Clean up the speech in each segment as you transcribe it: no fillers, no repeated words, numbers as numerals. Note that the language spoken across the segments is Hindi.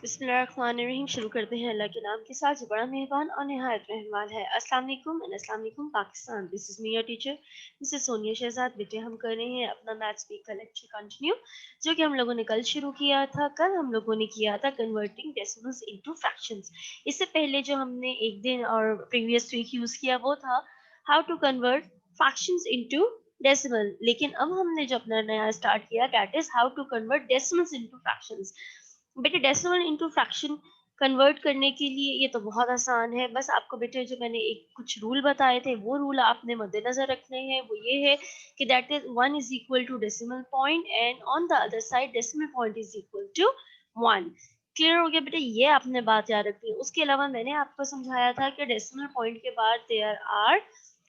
बिस्मिल्लाहिर्रहमानिर्रहीम। शुरू करते हैं अल्लाह के नाम के साथ जो बड़ा मेहरबान और निहायत रहमान है। अस्सलाम वालेकुम एंड अस्सलाम वालेकुम Pakistan. This is me your teacher Mrs Sonia Shahzad. बेटे हम कर रहे हैं अपना मैथ्स वीक का लेक्चर कंटिन्यू, जो कि हम लोगों ने कल शुरू किया था। कल हम लोगों ने किया था कन्वर्टिंग डेसिमल्स इनटू फ्रैक्शंस। इससे पहले जो हमने एक दिन और प्रीवियस वीक यूज किया वो था how to convert fractions into decimal. लेकिन अब हमने जो अपना नया स्टार्ट किया that is how to convert decimals into fractions. बेटे डेसिमल इनटू फ्रैक्शन कन्वर्ट करने के लिए ये तो बहुत आसान है। बस आपको बेटे जो मैंने एक कुछ रूल बताए थे वो रूल आपने मद्देनजर रखने हैं। वो ये है कि that is 1 is equal to decimal point and on the other side decimal point is equal to 1। Clear हो गया बेटे? ये आपने बात याद रखनी है। उसके अलावा मैंने आपको समझाया था कि डेसिमल पॉइंट के बाद there are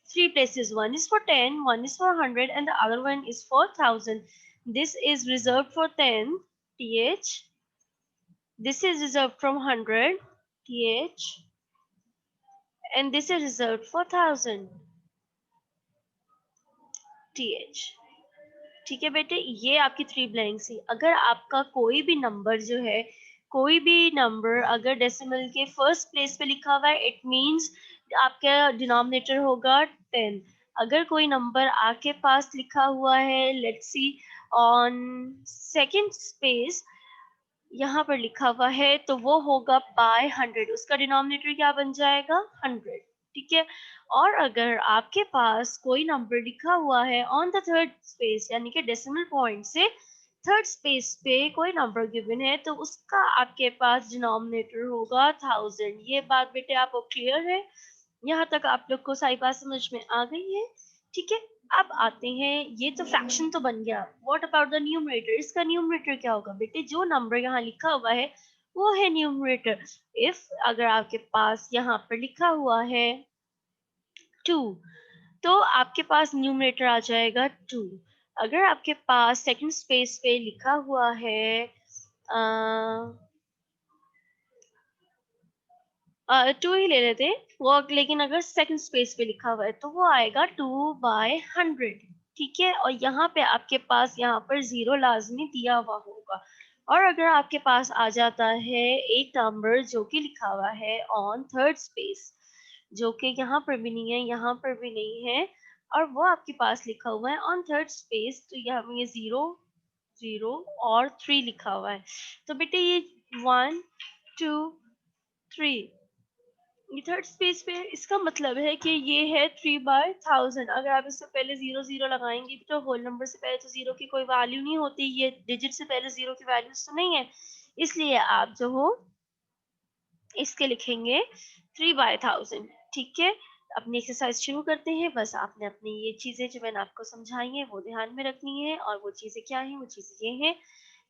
three places. One is for 10, one is for 100 and the other one is for 1000. This is reserved for 10 th. This is reserved from 100 th and this is reserved for 1000 th. ठीक है बेटे, ये आपकी थ्री ब्लैंक्स ही। अगर आपका कोई भी नंबर जो है, कोई भी नंबर अगर डेसिमल के फर्स्ट प्लेस पे लिखा हुआ है इट मींस आपका डिनोमिनेटर होगा 10। अगर कोई नंबर आपके पास लिखा हुआ है let's see on second space, यहाँ पर लिखा हुआ है तो वो होगा बाय 100, उसका डिनोमिनेटर क्या बन जाएगा 100। ठीक है। और अगर आपके पास कोई नंबर लिखा हुआ है ऑन द थर्ड स्पेस यानी कि डेसिमल पॉइंट से थर्ड स्पेस पे कोई नंबर गिवन है तो उसका आपके पास डिनोमिनेटर होगा 1000। ये बात बेटे आपको क्लियर है? यहाँ तक आप लोग को सारी बात समझ में आ गई है? ठीक है। अब आते हैं, ये तो फ्रैक्शन तो बन गया। What about the numerator? इसका न्यूमरेटर क्या होगा बेटे? जो नंबर यहाँ लिखा हुआ है वो है न्यूमरेटर। इफ अगर आपके पास यहाँ पर लिखा हुआ है 2 तो आपके पास न्यूमरेटर आ जाएगा 2। अगर आपके पास सेकंड स्पेस पे लिखा हुआ है 2 ही ले लेते हैं वो, लेकिन अगर सेकंड स्पेस पे लिखा हुआ है तो वो आएगा 2/100। ठीक है। और यहाँ पे आपके पास यहाँ पर 0 लाजमी दिया हुआ होगा। और अगर आपके पास आ जाता है एक नंबर जो कि लिखा हुआ है ऑन थर्ड स्पेस, जो कि यहाँ पर भी नहीं है, यहाँ पर भी नहीं है, और वो आपके पास लिखा हुआ है ऑन थर्ड स्पेस, तो यहाँ में ये 0 0 और 3 लिखा हुआ है। तो बेटे ये 1 2 3 ये थर्ड स्पेस पे, इसका मतलब है कि ये है 3/1000। अगर आप इससे पहले 0 0 लगाएंगे तो होल नंबर से पहले तो 0 की कोई वैल्यू नहीं होती, ये डिजिट से पहले 0 की वैल्यू तो नहीं है, इसलिए आप जो हो इसके लिखेंगे 3/1000। ठीक है। अपनी एक्सरसाइज शुरू करते हैं। बस आपने अपनी ये चीजें जो मैंने आपको समझाई हैं वो ध्यान में रखनी है। और वो चीजें क्या हैं? वो चीजें ये हैं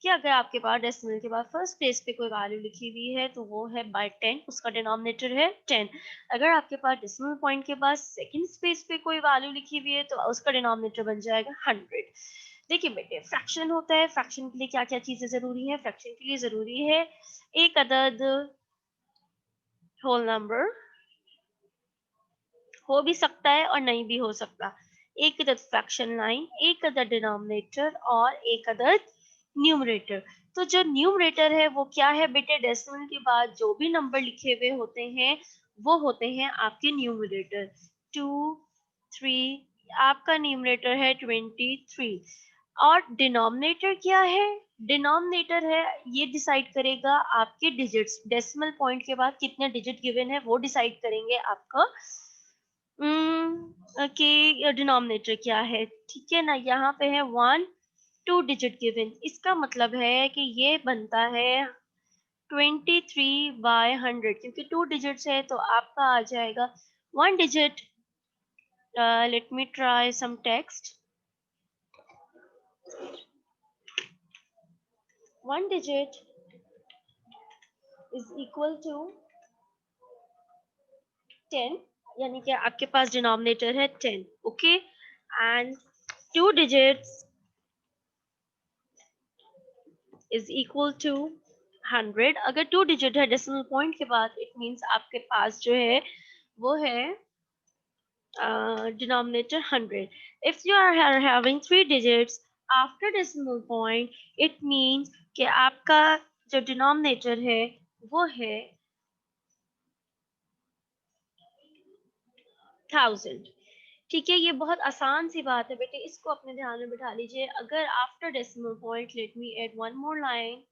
कि अगर आपके पास डेसिमल के बाद फर्स्ट प्लेस पे कोई वैल्यू लिखी हुई है तो वो है बाय 10, उसका डिनोमिनेटर है 10। अगर आपके पास डेसिमल पॉइंट के बाद सेकंड स्पेस पे कोई वैल्यू लिखी हुई है तो उसका डिनोमिनेटर बन जाएगा 100। देखिए बेटे, फ्रैक्शन होता है, फ्रैक्शन के लिए क्या क्या चीजें जरूरी है? फ्रैक्शन के लिए जरूरी है एक अदद होल नंबर, हो भी सकता है और नहीं भी हो सकता, एक अदद फ्रैक्शन लाइन, एक अदद डिनोमिनेटर और एक अदद न्यूमरेटर। तो जो न्यूमरेटर है वो क्या है बेटे? डेसिमल के बाद जो भी नंबर लिखे हुए होते हैं वो होते हैं आपके न्यूमरेटर। 2 3 आपका न्यूमरेटर है 23। और डिनोमिनेटर क्या है? डिनोमिनेटर है, ये डिसाइड करेगा आपके डिजिट्स, डेसिमल पॉइंट के बाद कितने डिजिट गिवन है वो डिसाइड करेंगे आपका कि डिनोमिनेटर क्या है। ठीक है ना? यहाँ पे है 1 2 डिजिट गिवन, इसका मतलब है कि ये बनता है 23/100, क्योंकि 2 डिजिट्स है तो आपका आ जाएगा 1 digit. Let me try some text. 1 digit is equal to 10, यानी कि आपके पास डिनोमिनेटर है 10। Okay. And 2 digits is equal to 100। अगर 2 डिजिट है डेसिमल पॉइंट के बाद इट मींस आपके पास जो है वो है denominator 100. If you are having 3 digits after decimal point, it means कि आपका जो डिनोमिनेटर है वो है 1000। ठीक है, ये बहुत आसान सी बात है बेटे, इसको अपने ध्यान में बिठा लीजिए। अगर after decimal point, let me add one more line,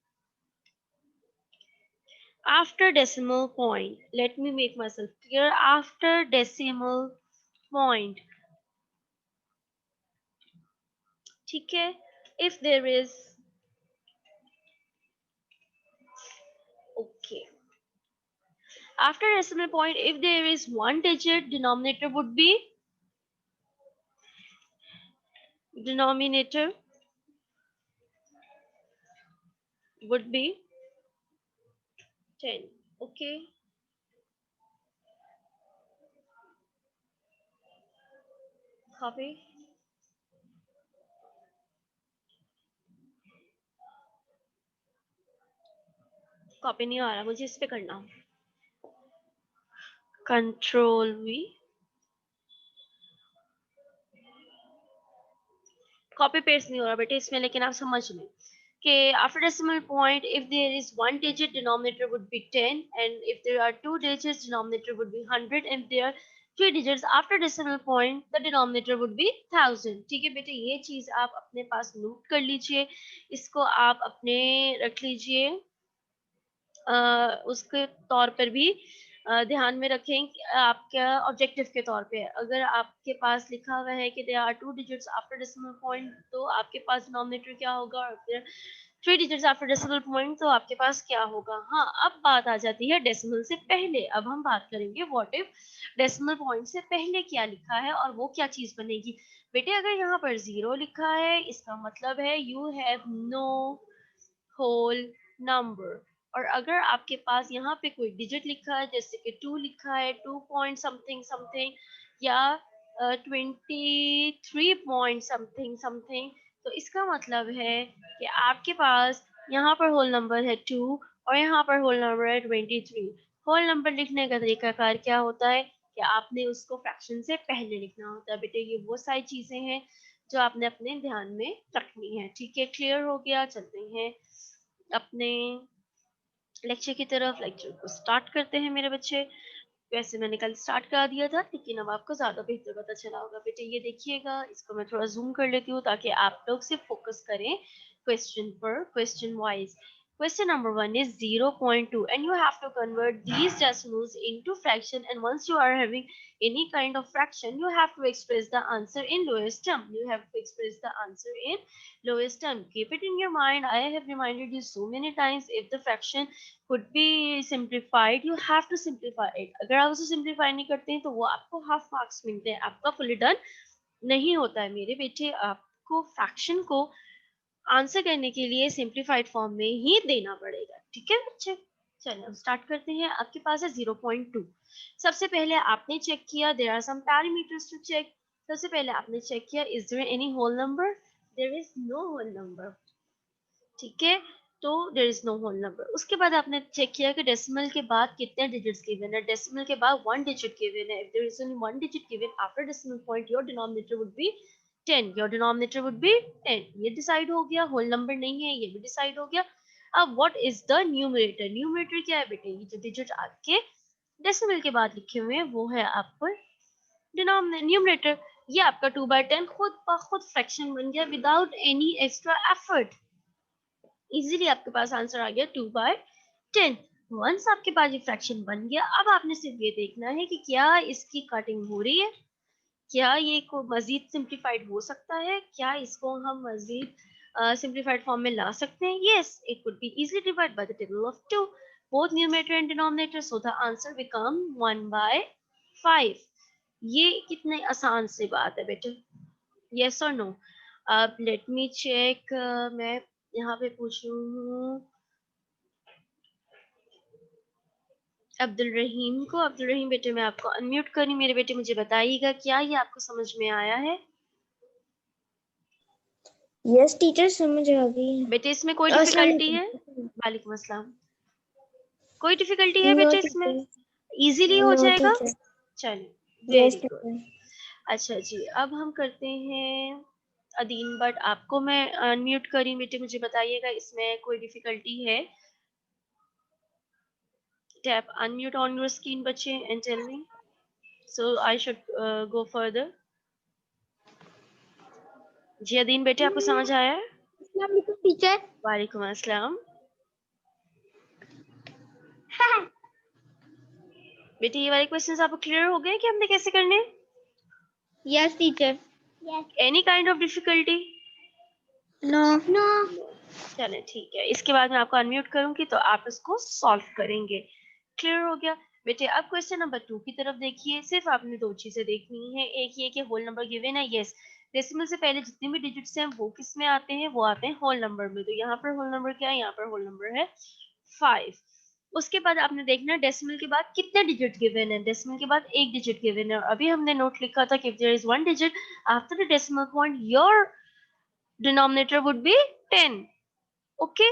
after decimal point, let me make myself clear, after decimal point, ठीक है, if there is, okay, after decimal point, if there is one digit, denominator would be, denominator would be 10, okay. Copy, copy नहीं आ रहा मुझे, इस पे करना, कंट्रोल वी, कॉपी पेस्ट नहीं हो रहा बेटे इसमें, लेकिन आप समझ लें कि after decimal point, if there is one digit, denominator would be 10, and if there are two digits, denominator would be 100, and if there are three digits after decimal point, the denominator would be 1000। ठीक है बेटे, ये चीज आप अपने पास नोट कर लीजिए, इसको आप अपने रख लीजिए, उसके तौर पर भी ध्यान में रखें कि आपका ऑब्जेक्टिव के तौर पे, अगर आपके पास लिखा हुआ है कि there are two digits after decimal point, तो आपके पास डिनोमिनेटर क्या होगा, और फिर three digits after decimal point, तो आपके पास क्या होगा। हाँ, अब बात आ जाती है डेसिमल से पहले। अब हम बात करेंगे व्हाट इफ डेसिमल पॉइंट से पहले क्या लिखा है और वो क्या चीज बनेगी। बेटे अगर यहाँ पर 0 लिखा है, इसका मतलब है you have no whole number, और अगर आपके पास यहाँ पे कोई डिजिट लिखा है, जैसे कि 2 लिखा है, 2 पॉइंट समथिंग समथिंग, या 23 पॉइंट समथिंग समथिंग, तो इसका मतलब है कि आपके पास यहाँ पर होल नंबर है 2 और यहाँ पर होल नंबर है 23। होल नंबर लिखने का तरीकाकार क्या होता है कि आपने उसको फ्रैक्शन से पहले लिखना होता है। बेटे ये वो सारी चीजें हैं जो आपने अपने ध्यान में रखनी है। ठीक है, क्लियर हो गया, चलते हैं अपने लेक्चर की तरफ। लेक्चर को स्टार्ट करते हैं मेरे बच्चे। वैसे मैंने कल स्टार्ट करा दिया था, लेकिन अब आपको ज्यादा बेहतर पता चला होगा। बेटे ये देखिएगा, इसको मैं थोड़ा जूम कर लेती हूँ ताकि आप लोग सिर्फ फोकस करें क्वेश्चन पर, question wise. Question number 1 is 0.2, and you have to convert these decimals into fraction, and once you are having any kind of fraction, you have to express the answer in lowest term. You have to express the answer in lowest term. Keep it in your mind. I have reminded you so many times, if the fraction could be simplified, you have to simplify it. अगर आप उसे simplify नहीं करते हैं तो वो आपको half marks मिलते हैं, आपका fully done नहीं होता है मेरे बेटे। आपको fraction को आंसर करने के लिए सिंप्लीफाइड फॉर्म में ही देना पड़ेगा। ठीक है बच्चे, चलिए हम स्टार्ट करते हैं। आपके पास है 0.2। सबसे पहले आपने चेक किया, there are some parameters to check. सबसे पहले आपने चेक किया, is there any whole number, there is no whole number. ठीक है, तो there is no whole number. उसके बाद आपने चेक किया कि डेसिमल के बाद कितने डिजिट्स गिवन है। डेसिमल के बाद वन डिजिट गिवन है। If there is only one digit given after decimal point, your denominator would be 10, your denominator would be 10। ये डिसाइड हो गया, होल नंबर नहीं है, ये भी डिसाइड हो गया। अब what is the numerator. Numerator क्या है बेटे, ये जो डिजिट आपके डेसिमल के बाद लिखे हुए हैं वो है आपका न्यूमरेटर। ये आपका 2/10 खुद ब खुद फ्रैक्शन बन गया without any extra effort. Easily आपके पास आंसर आ गया 2/10। वंस आपके पास ये फ्रैक्शन बन गया, अब आपने सिर्फ ये देखना है कि क्या इसकी कटिंग हो रही है, क्या ये को मजीद सिंप्लीफाइड हो सकता है, क्या इसको हम मजीद सिंप्लीफाइड फॉर्म में ला सकते हैं। Yes, it could be easily divide by the table of 2 both numerator and denominator, so the answer become 1/5। ये कितने आसान सी बात है बेटे, यस और नो। अब लेट मी चेक, मैं यहाँ पे पूछ रही हूँ अब्दुल रहीम को। अब्दुल रहीम बेटे, मैं आपको अनम्यूट करूँ मेरे बेटे, मुझे बताइएगा क्या ये आपको समझ में आया है। यस टीचर, समझ आ गई। बेटे इसमें कोई डिफिकल्टी है? वालेकुम अस्सलाम। कोई डिफिकल्टी है बेटे इसमें? इजीली हो जाएगा। चलिए, वेरी गुड। अच्छा जी, अब हम करते हैं अदीन बट, आपको मैं अनम्यूट करी बेटे, मुझे बताइएगा इसमें कोई डिफिकल्टी है Tap unmute on your screen, बच्चे, and tell me. So I should go further. जियादीन बेटे, आपको समझ आया है? अस्सलाम वालेकुम टीचर। वालेकुम अस्सलाम। बेटे, ये वाले क्वेश्चंस आपको क्लियर हो गए कि हमने कैसे करने? Yes teacher. Any kind of difficulty? No no. चलें, ठीक है। इसके बाद मैं आपको अनम्यूट करूंगी तो आप इसको सॉल्व करेंगे। क्लियर हो गया बेटे? अब क्वेश्चन नंबर 2 की तरफ देखिए। सिर्फ आपने दो चीजें देखनी है। एक ये कि होल नंबर गिवन है, यस। डेसिमल से पहले जितने भी डिजिट्स हैं वो किस में आते हैं? वो आते हैं होल नंबर में। तो यहाँ पर होल नंबर क्या है? यहाँ पर होल नंबर है 5। उसके बाद आपने देखना है डेसिमल के बाद कितने डिजिट गिवन है। डेसिमल के बाद एक डिजिट गिवन है। और अभी हमने नोट लिखा था कि if there is one digit after the decimal point your denominator would be 10। Okay,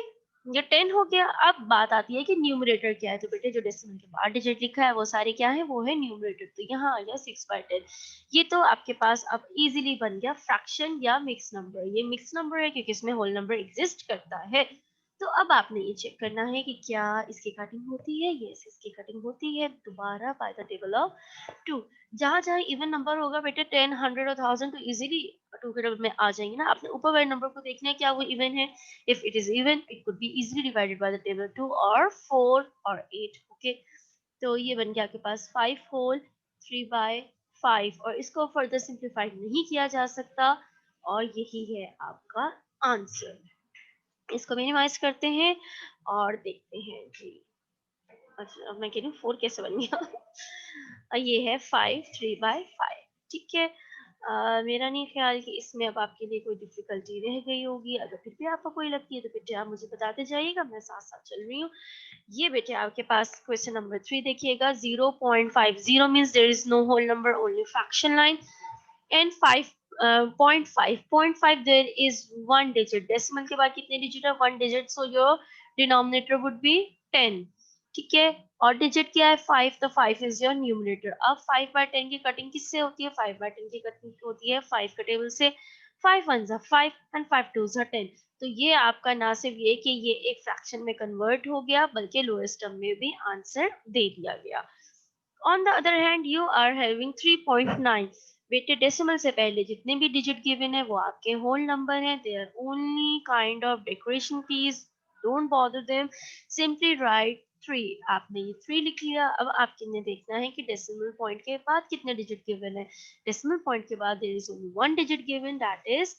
ये 10 हो गया। अब बात आती है कि न्यूमरेटर क्या है। तो बेटे, जो डेसिमल के बाद डिजिट लिखा है वो सारे क्या है? वो है न्यूमरेटर। तो यहाँ आ गया 6/10। ये तो आपके पास अब इजीली बन गया फ्रैक्शन या मिक्स नंबर। ये मिक्स नंबर है क्योंकि इसमें होल नंबर एग्जिस्ट करता है। तो अब आपने ये चेक करना है कि क्या इसकी कटिंग होती है। यस, इसकी कटिंग होती है दोबारा बाय द टेबल ऑफ 2। जहां जहां इवन नंबर होगा बेटे 10, 100 और 1000 तो इजीली 2 के टेबल में आ जाएंगे ना। आपने ऊपर वाले नंबर को देखना है क्या वो इवन है। If it is even, it could be easily divided by the table 2 or 4 or 8. Okay, तो ये बन गया आपके पास 5 whole 3/5 और इसको फर्दर सिंप्लीफाइड नहीं किया जा सकता और यही है आपका आंसर। इसको मिनिमाइज करते हैं और देखते हैं जी। अच्छा, अब मैं कह रही हूँ 4 कैसे बन गया? ये है 5 3/5। ठीक है। मेरा नहीं ख्याल कि इसमें अब आपके लिए कोई डिफिकल्टी रह गई होगी। अगर फिर भी आपको कोई लगती है तो बेटे आप मुझे बताते जाइएगा, मैं साथ साथ चल रही हूँ। ये बेटे आपके पास क्वेश्चन नंबर 3 देखिएगा। 0.50 means there is no whole number, only fraction line. And 5.5 there is one digit. Decimal के बाद कितने डिजिट है? One digit. So your denominator would be 10। ठीक है। और डिजिट क्या है? 5। तो 5 इज योर न्यूमरेटर। अब 5/10 की कटिंग किससे होती है? 5/10 की कटिंग होती है 5 का टेबल से। 5 1 5 एंड 5 2 10। तो ये आपका ना सिर्फ ये कि ये एक फ्रैक्शन में कन्वर्ट हो गया बल्कि लोएस्ट टर्म में भी आंसर दे दिया गया। On the other hand you are having 3.9। बेटे, डेसिमल से पहले जितने भी डिजिट गिवन है वो आपके होल नंबर हैं। They are only kind of decoration piece, don't bother them, simply write 3। आपने ये 3 लिख लिया। अब आपने देखना है कि डेसिमल पॉइंट के बाद कितने डिजिट गिवन है। डेसिमल पॉइंट के बाद there is only one digit given, that is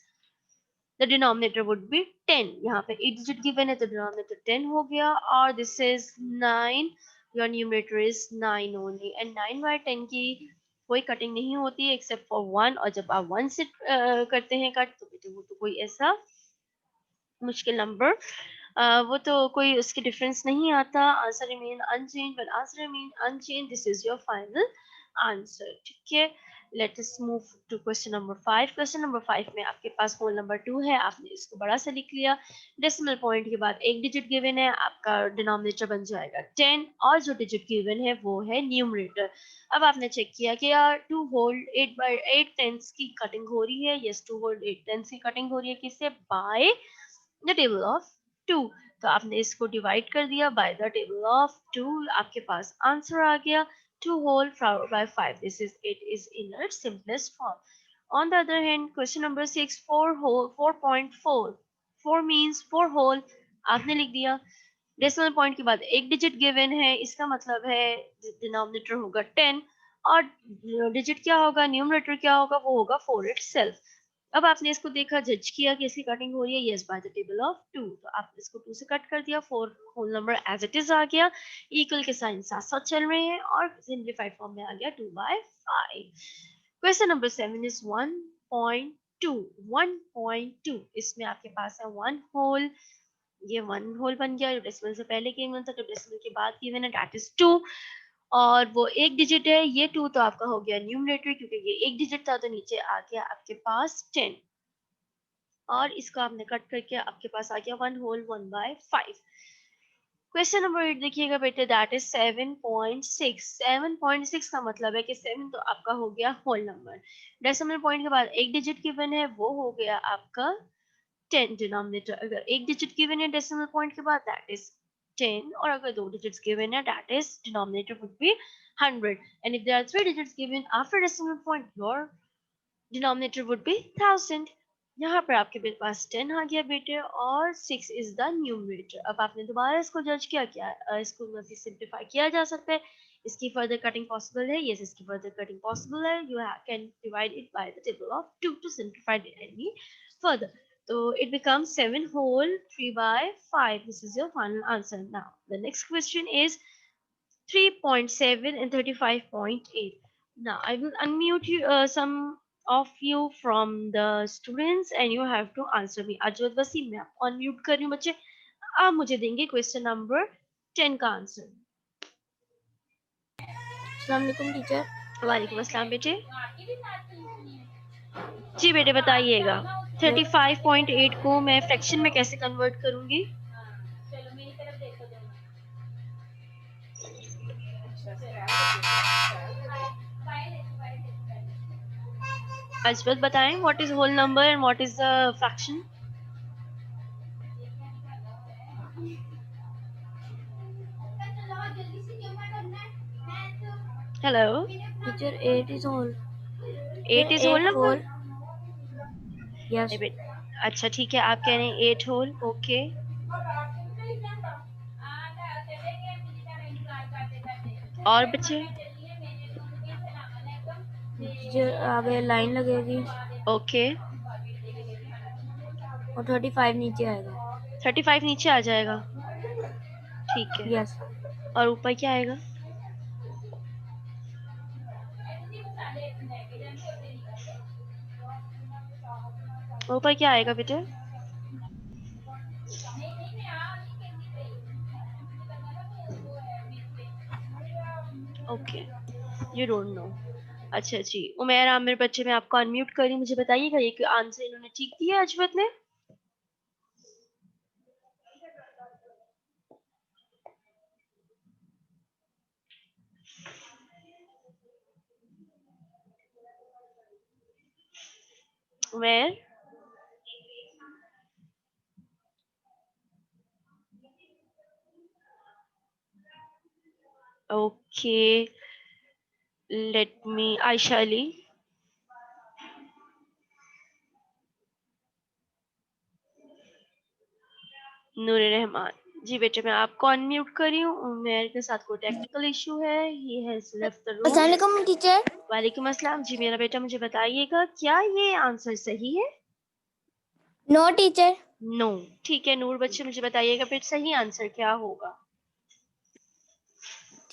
the denominator would be 10। यहाँ पे 8 digit given है तो denominator 10 हो गया। और this is 9, your numerator is 9 only and 9/10 की कोई कटिंग नहीं होती है except for 1। और जब आप 1 से करते हैं कट तो बेटे वो तो कोई ऐसा मुश्किल नंबर वो तो कोई उसकी डिफरेंस नहीं आता। Answer remain unchanged. When answer remain unchanged this is your final answer. ठीक है। Let us move to question number 5। Question number 5 में आपके पास होल नंबर 2 है। आपने इसको बड़ा सा लिख लिया। डेसिमल पॉइंट के बाद एक डिजिट गिवन है, आपका डिनोमिनेटर बन जाएगा 10 और जो डिजिट गिवन है वो है न्यूमरेटर। अब आपने चेक किया कि यार 2 होल 8/8 की कटिंग हो रही है। यस, 2 होल 8/10 की कटिंग हो रही है किससे? By the table of 2। तो आपने इसको डिवाइड कर दिया बाय द टेबल ऑफ 2। आपके पास आंसर आ गया 2 whole by 5। This is it is in its simplest form. On the other hand, question number 6, 4 whole 4.4। 4 means 4 whole आपने लिख दिया। डेसिमल पॉइंट के बाद एक डिजिट गिवन है, इसका मतलब है डिनोमिनेटर होगा 10 और डिजिट क्या होगा? न्यूमरेटर क्या होगा? वो होगा 4 itself। अब आपने इसको देखा, जज किया कि इसकी कटिंग हो रही है। Yes, by the table of 2। तो आपने इसको 2 से कट कर दिया। 4 whole number as it is आ गया। इक्वल के साइन साथ साथ चल रहे हैं और सिंप्लीफाइड फॉर्म में आ गया 2/5। Question number 7 is 1.2। 1.2 इसमें आपके पास है 1 होल। ये 1 होल बन गया। जो डेसिमल से पहले गिवन था, जो डेसिमल के बाद गिवन है दैट इज 2 और वो एक डिजिट है। ये 2 तो आपका हो गया न्यूमरेटर क्योंकि ये एक डिजिट था। तो नीचे आ गया आपके पास 10 और इसको आपने कट करके आपके पास आ गया 1 होल 1/5। क्वेश्चन नंबर 8 देखिएगा बेटे, दैट इज 7.6। 7.6 का मतलब है कि 7 तो आपका हो गया होल नंबर। डेसिमल पॉइंट के बाद एक डिजिट गिवन है, वो हो गया आपका 10 डिनोमिनेटर। अगर एक डिजिट गिवन है डेसिमल पॉइंट के बाद दैट इज 10, और अगर 2 digits given है, that is denominator would be 100, and if there are 3 digits given after decimal point, your denominator would be 1000. यहाँ पर आपके पास 10 आ गया बेटे, और 6 is the numerator. अब आपने दोबारा इसको जज किया, क्या इसको मज़ीद सिंप्लीफाई किया जा सकता है? इसकी फर्दर कटिंग पॉसिबल है? यस, इसकी फर्दर कटिंग पॉसिबल है. You can divide it by the table of 2 to simplify it any further. So it becomes 7 whole 3 by 5. This is your final answer. Now the next question is 3.7 and 35.8. Now I will unmute you, some of you from the students, and you have to answer me. Ajwat Waseem, मैं आपको unmute कर रही हूँ बच्चे. आप मुझे देंगे क्वेश्चन नंबर 10 का आंसर. अस्सलाम वालेकुम टीचर. वालेकुम अस्सलाम बेटे. जी बेटे बताइएगा, 35.8 को मैं फ्रैक्शन में कैसे कन्वर्ट करूंगी? अजवत बताएं, what is whole number and what is the fraction? Hello teacher 8 is whole. 8 is whole number. Yes. अच्छा ठीक है, आप कह रहे हैं 8 होल. ओके, और बच्चे? टीचर आगे लाइन लगेगी. ओके, और 35 नीचे आएगा. 35 नीचे आ जाएगा. ठीक है. Yes. और ऊपर क्या आएगा? ऊपर क्या आएगा बेटे? Okay, you don't know. अच्छा जी, उमेर आमिर बच्चे, मैं आपको अनम्यूट कर रही हूँ. मुझे बताइएगा ये आंसर इन्होंने ठीक दिया अजवत ने? Umer? Okay, let me. Ayesha Ali? Noor Rahman? जी बेटे, मैं आपको अनम्यूट कर रही हूँ. उमेर के साथ कोई टेक्निकल इशू है, he has left the room. अस्सलाम वालेकुम टीचर. वालेकुम अस्सलाम. जी मेरा बेटा, मुझे बताइएगा क्या ये आंसर सही है? No teacher. नो. ठीक है नूर बच्चे, मुझे बताइएगा फिर सही आंसर क्या होगा?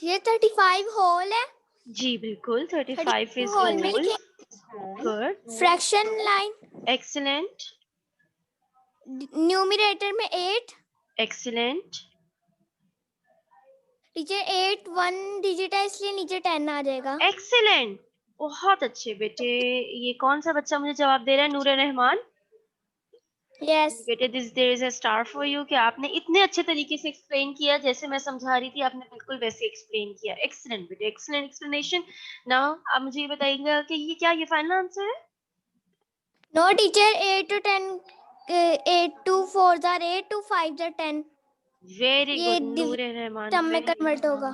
ये 35 होल है. जी बिल्कुल, 35 इज होल में होल. लिखे. Good, fraction line. Excellent, numerator में 8. एक्सीलेंट. टीचर 8 1 डिजिट है, इसलिए नीचे 10 आ जाएगा. एक्सीलेंट, बहुत अच्छे बेटे. ये कौन सा बच्चा मुझे जवाब दे रहा है? नूर रहमान? यस. बेटे, this there is a star for you कि आपने इतने अच्छे तरीके से एक्सप्लेन किया. जैसे मैं समझा रही थी आपने बिल्कुल वैसे एक्सप्लेन किया. एक्सीलेंट बेटे, एक्सीलेंट एक्सप्लेनेशन. नाउ आप मुझे ये बताइएगा कि ये क्या, ये फाइनल आंसर है? No teacher. 8 to 10. 8 to 4 are 8 to 5 are 10. Very ये गुड नूर रहमान, टर्म में कन्वर्ट होगा.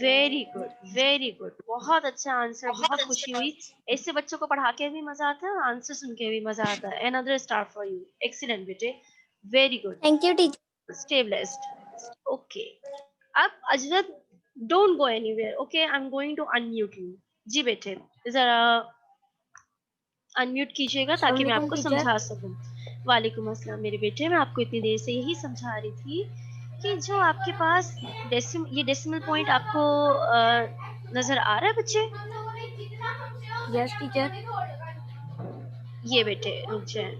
Very good, very good. बहुत अच्छा आंसर, बहुत खुशी हुई. ऐसे बच्चों को पढ़ा के भी मजा आता है और आंसर सुन के भी मजा आता है. Another star for you. Excellent बेटे, very good. Thank you teacher. Stay blessed. Okay, अब Ajrat, don't go anywhere. Okay, I am going to unmute you. जी बेटे, जरा अनम्यूट कीजिएगा ताकि मैं आपको समझा सकूं. वालेकुम अस्सलाम मेरे बेटे. मैं आपको इतनी देर से यही समझा रही थी कि जो आपके पास ये डेसिमल पॉइंट आपको नजर आ रहा है बच्चे? Yes teacher. ये बेटे रुक जाए.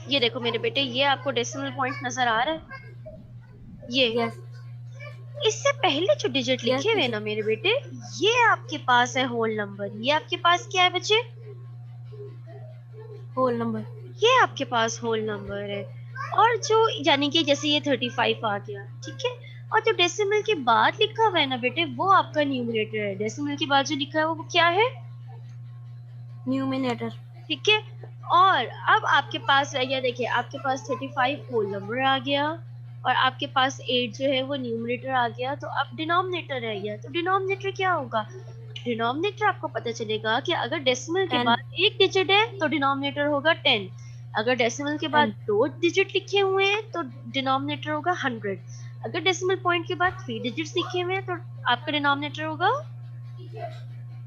ये देखो मेरे बेटे, ये आपको डेसिमल पॉइंट नजर आ रहा है? ये यस. इससे पहले जो डिजिट Yes, लिखे हुए teacher. ना मेरे बेटे, ये आपके पास है होल नंबर. ये आपके पास क्या है बच्चे? Whole number. ये आपके पास होल नंबर है. और जो यानी कि जैसे ये 35 आ गया, ठीक है. और जो डेसिमल के बाद लिखा हुआ है ना बेटे, वो आपका न्यूमरेटर है. डेसिमल के बाद जो लिखा है वो क्या है? न्यूमिनेटर. ठीक है. और अब आपके पास रह गया, देखिए आपके पास 35 होल नंबर आ गया. और आपके पास 8 जो है वो न्यूमरेटर आ गया, तो अब डिनोमिनेटर रह गया। तो डिनोमिनेटर क्या होगा? डिनोमिनेटर आपको पता चलेगा कि अगर डेसिमल के 10 बाद एक डिजिट है तो डिनोमिनेटर होगा 10, अगर डेसिमल के बाद 10 दो डिजिट लिखे हुए हैं तो डिनोमिनेटर होगा 100, अगर डेसिमल पॉइंट के बाद 3 डिजिट्स लिखे हुए हैं तो आपका डिनोमिनेटर होगा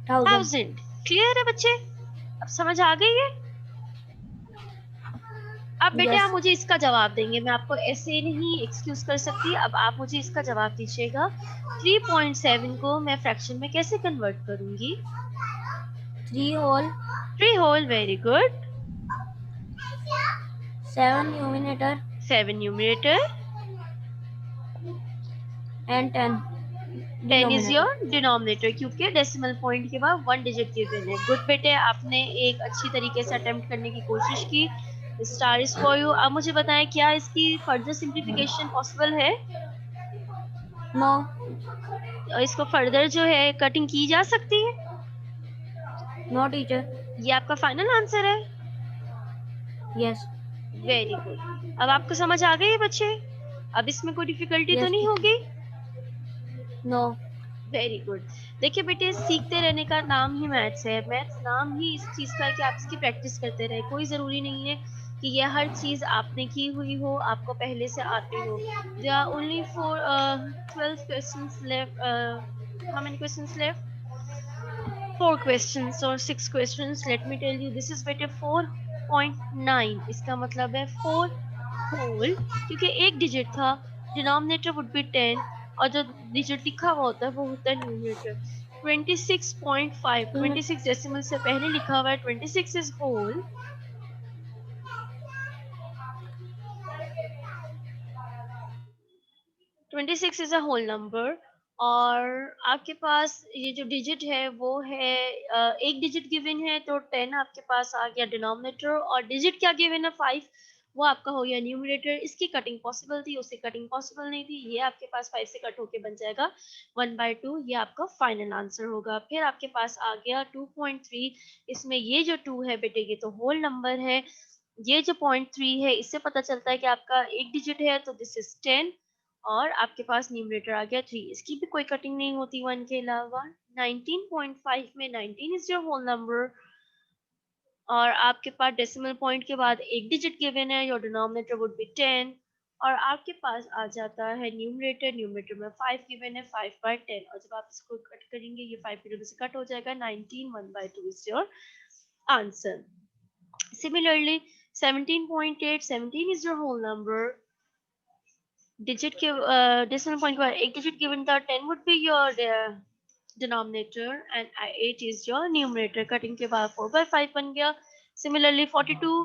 1000 1000। क्लियर है बच्चे? अब समझ आ गई है? अब बेटे यस आप मुझे इसका जवाब देंगे, मैं आपको ऐसे नहीं एक्सक्यूज कर सकती। अब आप मुझे इसका जवाब दीजिएगा, 3.7 को मैं फ्रैक्शन में कैसे कन्वर्ट करूंगी? 3 whole 3 whole, very good. 7 numerator 7 numerator, and 10 10 is denominator. Your denominator, क्योंकि डेसिमल पॉइंट के बाद 1 डिजिट गिवन है। गुड बेटे, आपने एक अच्छी तरीके से अटेम्प्ट करने की कोशिश की, स्टार इज फॉर यू। अब मुझे बताएं, क्या इसकी फर्दर सिंप्लीफिकेशन पॉसिबल है? नो और इसको फर्दर जो है कटिंग की जा सकती है? नो टीचर ये आपका फाइनल आंसर है? Yes very good. अब आपको समझ आ गई है बच्चे? अब इसमें कोई डिफिकल्टी तो यस नहीं होगी? Know very good. देखिए बेटे, सीखते रहने का नाम ही मैथ्स है। मैथ्स नाम ही इस चीज का है कि आप इसकी प्रैक्टिस करते रहे। कोई जरूरी नहीं है कि यह हर चीज आपने की हुई हो, आपको पहले से आती हो। There are only four 12 questions left. How many questions left? 4 questions or 6 questions. Let me tell you, this is better 4.9, इसका मतलब है 4 whole, क्योंकि एक डिजिट था, डिनोमिनेटर वुड बी 10 और जो डिजिट लिखा हुआ होता है वो होता है न्यूमरेटर। 26.5, 26 डेसिमल से पहले लिखा हुआ है, 26 is whole. 26 is a whole number. और आपके पास ये जो डिजिट है वो है एक डिजिट गिवन है तो 10 आपके पास आ गया डिनोमिनेटर, और डिजिट क्या गिवन है 5, वो आपका हो गया न्यूमरेटर। इसकी कटिंग पॉसिबल थी, उसकी कटिंग पॉसिबल नहीं थी, ये आपके पास 5 से कट होके बन जाएगा 1/2। ये आपका फाइनल आंसर होगा। फिर आपके पास आ गया 2.3, इसमें ये जो 2 है बेटे ये तो होल नंबर है, ये जो 0.3 है इससे पता चलता है कि आपका एक डिजिट है तो दिस इज 10, और आपके पास न्यूमरेटर आ गया 3, इसकी भी कोई कटिंग नहीं होती 1 के अलावा। 19.5 में 19 इज योर होल नंबर, और आपके पास डेसिमल पॉइंट के बाद एक डिजिट गिवन है, योर डिनोमिनेटर वुड बी 10, और आपके पास आ जाता है न्यूमरेटर, न्यूमरेटर में 5 गिवन है, 5/10, और जब आप इसको कट करेंगे ये 5 की से कट हो जाएगा, 19, 1/2 is your answer. Similarly, 17.8, 17 is your whole number. Digit के decimal point पर एक digit given था, 10 would be your denominator and 8 is your numerator. Cutting के बाद 4/5 बन गया. Similarly, 42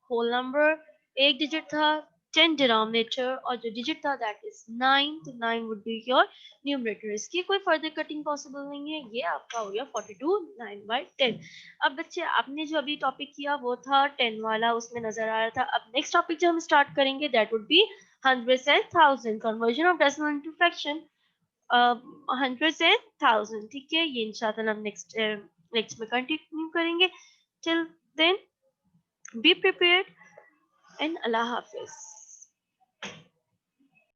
whole number, एक digit था, 10 denominator, और जो digit था that is 9, तो 9 would be your numerator. इसकी कोई further cutting possible नहीं है। ये आपका हो गया 42, 9/10। अब बच्चे आपने जो अभी टॉपिक किया वो था 10 वाला, उसमें नजर आ रहा था। अब नेक्स्ट टॉपिक जो हम स्टार्ट करेंगे that would be hundreds and thousand, conversion of decimal into fraction, hundreds and thousand। ठीक है, ये इंशाल्लाह हम नेक्स्ट में कंटिन्यू करेंगे। Till then be prepared and Allah Hafiz.